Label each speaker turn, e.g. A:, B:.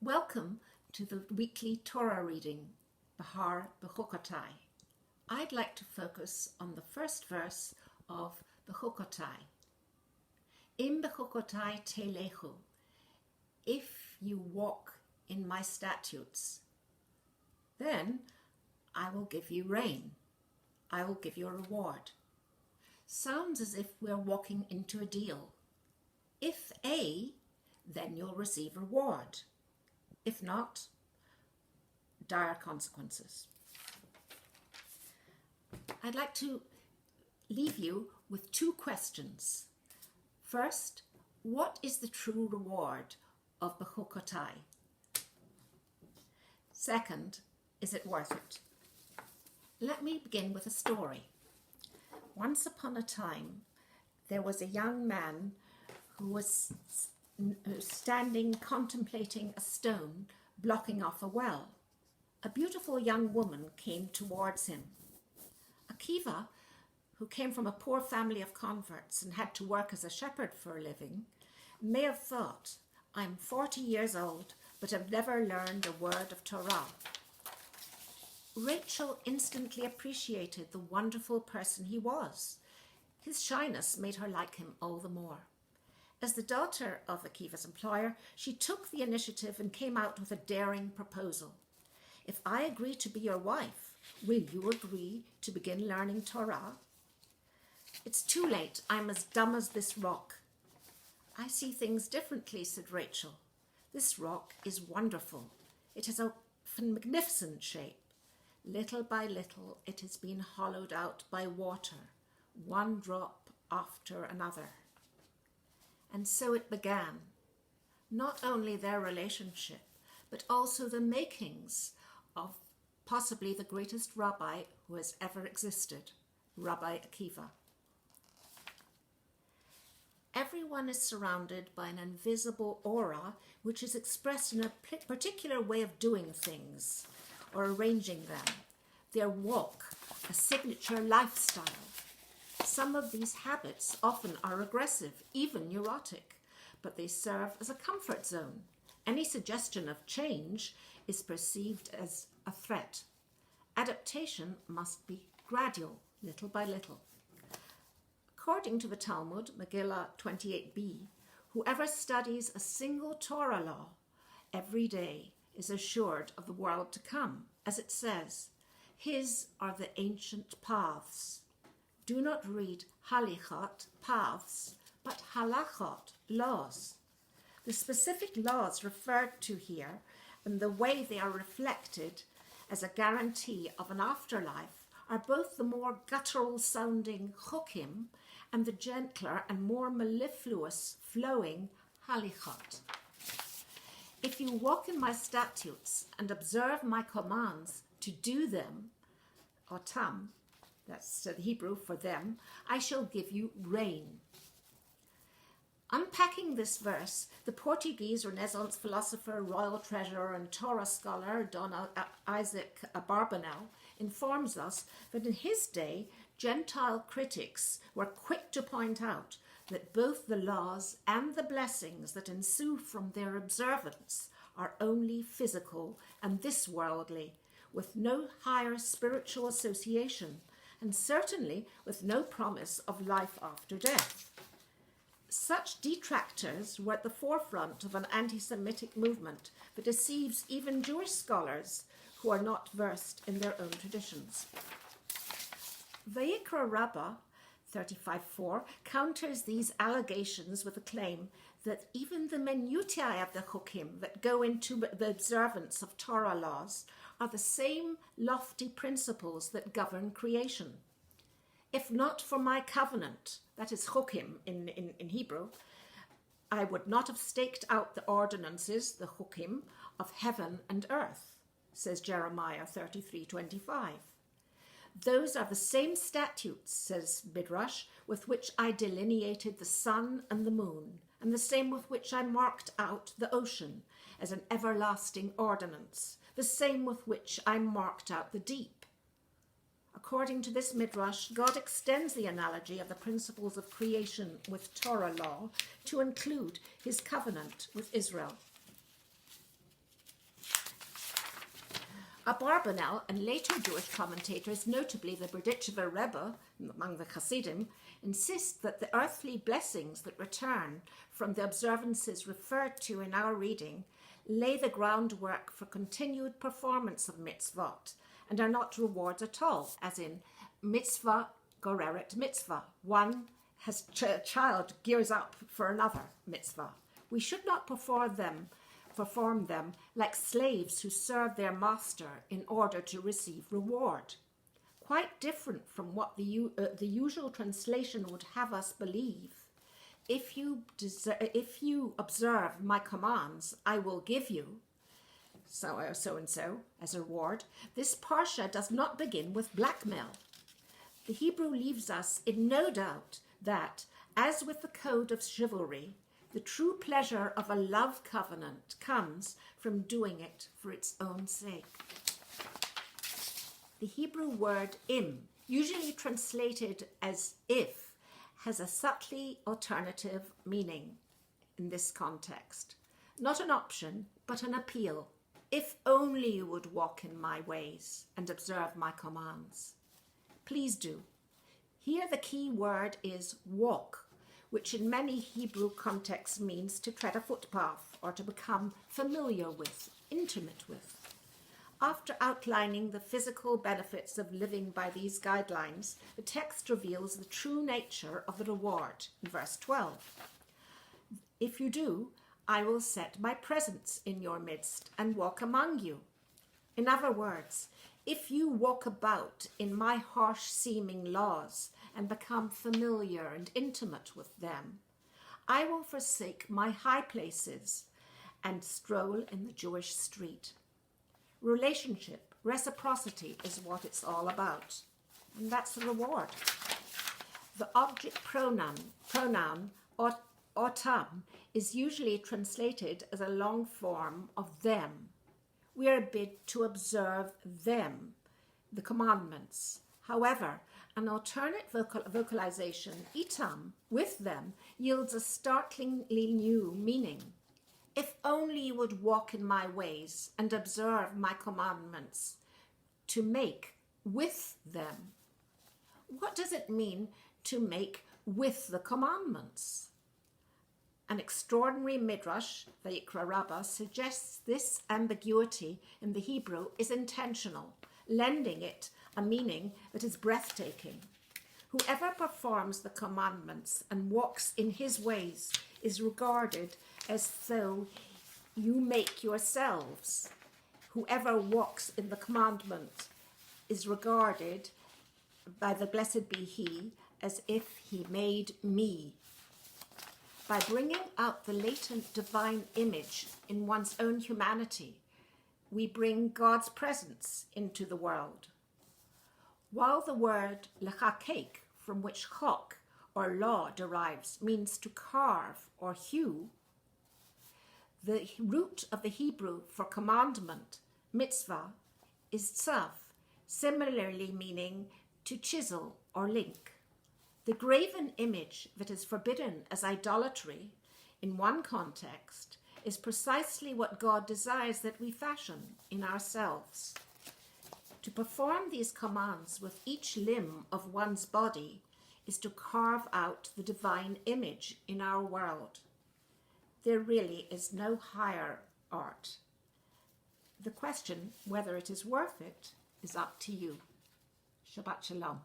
A: Welcome to the weekly Torah reading, Bechukotai. I'd like to focus on the first verse of Bechukotai. Im Bechukotai telechu, if you walk in my statutes, then I will give you rain. I will give you a reward. Sounds as if we're walking into a deal. If A, then you'll receive reward. If not, dire consequences. I'd like to leave you with two questions. First, what is the true reward of Bechukotai? Second, is it worth it? Let me begin with a story. Once upon a time, there was a young man who was standing contemplating a stone blocking off a well. A beautiful young woman came towards him. Akiva, who came from a poor family of converts and had to work as a shepherd for a living, may have thought, I'm 40 years old, but have never learned a word of Torah. Rachel instantly appreciated the wonderful person he was. His shyness made her like him all the more. As the daughter of Akiva's employer, she took the initiative and came out with a daring proposal. If I agree to be your wife, will you agree to begin learning Torah? It's too late. I'm as dumb as this rock. I see things differently, said Rachel. This rock is wonderful. It has a magnificent shape. Little by little, it has been hollowed out by water, one drop after another. And so it began, not only their relationship, but also the makings of possibly the greatest rabbi who has ever existed, Rabbi Akiva. Everyone is surrounded by an invisible aura which is expressed in a particular way of doing things or arranging them. Their walk, a signature lifestyle. Some of these habits often are aggressive, even neurotic, but they serve as a comfort zone. Any suggestion of change is perceived as a threat. Adaptation must be gradual, little by little. According to the Talmud, Megillah 28b, whoever studies a single Torah law every day is assured of the world to come. As it says, his are the ancient paths. Do not read halichot, paths, but halachot, laws. The specific laws referred to here and the way they are reflected as a guarantee of an afterlife are both the more guttural sounding chukim and the gentler and more mellifluous flowing halichot. If you walk in my statutes and observe my commands to do them, otam, that's the Hebrew for them, I shall give you rain. Unpacking this verse, the Portuguese Renaissance philosopher, royal treasurer and Torah scholar Don Isaac Barbanel informs us that in his day, Gentile critics were quick to point out that both the laws and the blessings that ensue from their observance are only physical and this worldly, with no higher spiritual association, and certainly with no promise of life after death. Such detractors were at the forefront of an anti-Semitic movement that deceives even Jewish scholars who are not versed in their own traditions. Vayikra Rabbah 35:4 counters these allegations with the claim that even the minutiae of the chukim that go into the observance of Torah laws are the same lofty principles that govern creation. If not for my covenant, that is chukim in Hebrew, I would not have staked out the ordinances, the chukim, of heaven and earth, says Jeremiah 33:25. Those are the same statutes, says midrash, with which I delineated the sun and the moon, and the same with which I marked out the ocean as an everlasting ordinance, the same with which I marked out the deep. According to this midrash, God extends the analogy of the principles of creation with Torah law to include his covenant with Israel. Abarbanel and later Jewish commentators, notably the Berdichever Rebbe among the Hasidim, insist that the earthly blessings that return from the observances referred to in our reading lay the groundwork for continued performance of mitzvot and are not rewards at all, as in mitzvah goreret mitzvah. One child gears up for another mitzvah. We should not perform them like slaves who serve their master in order to receive reward. Quite different from what the usual translation would have us believe. If you observe my commands, I will give you so and so as a reward. This parsha does not begin with blackmail. The Hebrew leaves us in no doubt that, as with the code of chivalry, the true pleasure of a love covenant comes from doing it for its own sake. The Hebrew word im, usually translated as if, has a subtly alternative meaning in this context. Not an option, but an appeal. If only you would walk in my ways and observe my commands. Please do. Here the key word is walk, which in many Hebrew contexts means to tread a footpath or to become familiar with, intimate with. After outlining the physical benefits of living by these guidelines, the text reveals the true nature of the reward in verse 12. If you do, I will set my presence in your midst and walk among you. In other words, if you walk about in my harsh-seeming laws and become familiar and intimate with them, I will forsake my high places and stroll in the Jewish street. Relationship, reciprocity is what it's all about. And that's the reward. The object pronoun otam, is usually translated as a long form of them. We are bid to observe them, the commandments. However, an alternate vocalization, itam, with them, yields a startlingly new meaning. If only you would walk in my ways and observe my commandments, to make with them. What does it mean to make with the commandments? An extraordinary midrash, Vayikra Rabbah, suggests this ambiguity in the Hebrew is intentional, lending it a meaning that is breathtaking. Whoever performs the commandments and walks in his ways is regarded as though you make yourselves. Whoever walks in the commandment is regarded by the blessed be he as if he made me. By bringing out the latent divine image in one's own humanity, we bring God's presence into the world. While the word lechakek, from which chok or law derives, means to carve or hew, the root of the Hebrew for commandment, mitzvah, is tzav, similarly meaning to chisel or link. The graven image that is forbidden as idolatry in one context is precisely what God desires that we fashion in ourselves. To perform these commands with each limb of one's body is to carve out the divine image in our world. There really is no higher art. The question whether it is worth it is up to you. Shabbat Shalom.